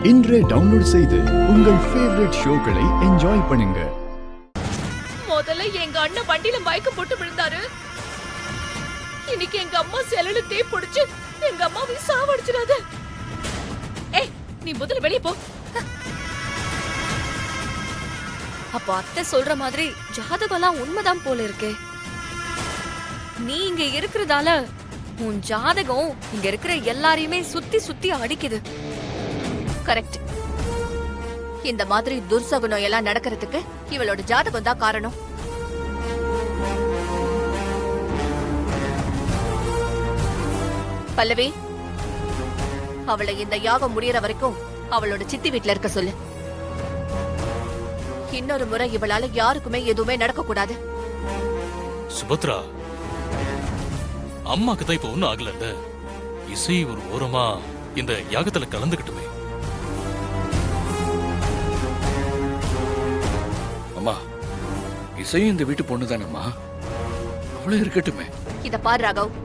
இன்றே டவுன்லோட் செய்து உங்கள் ஃபேவரட் ஷோக்களை என்ஜாய் பண்ணுங்க. முதல்ல எங்க அண்ணன் வண்டியில மயக்கம் போட்டு விழுந்தாரு. இன்னைக்கு எங்க அம்மா செலல டேப் பிடிச்சு எங்க அம்மாவை சாவடிச்சிடாத. ஏய், நீ முதல்ல வெளிய போ. அப்ப அத்தை சொல்ற மாதிரி ஜாதகம்லாம் உண்மைதான் போல இருக்கே. நீ இங்க இருக்கிறதால உன் ஜாதகம் இங்க இருக்கிற எல்லாரையுமே சுத்தி சுத்தி அடிக்குது. கரெக்ட். இந்த மாதிரி துர்சகுனம் எல்லாம் நடக்கிறதுக்கு இவளோட ஜாதகம் தான் காரணம். பல்லவி, அவளை இந்த யாகம் முடியற வரைக்கும் அவளோட சித்தி வீட்ல இருக்க சொல்லு. இன்னொரு முறை இவளால யாருக்குமே எதுவுமே நடக்க கூடாது. சுபத்ரா, அம்மாக்கு தான் இப்ப ஒண்ணும் ஆகல. இசை ஒரு ஓரமா இந்த யாகத்துல கலந்துகிட்டுமே. அம்மா, இசையும் இந்த வீட்டு பொண்ணு தானம்மா, அவளும் இருக்கட்டுமே. இத பாரு ராகவ்,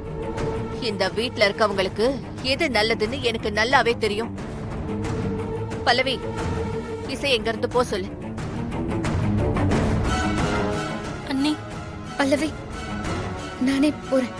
இந்த வீட்ல இருக்கவங்களுக்கு எது நல்லதுன்னு எனக்கு நல்லாவே தெரியும். பல்லவி, இசை எங்க இருந்து போ சொல்லு. அண்ணி, பல்லவி, நானே போறேன்.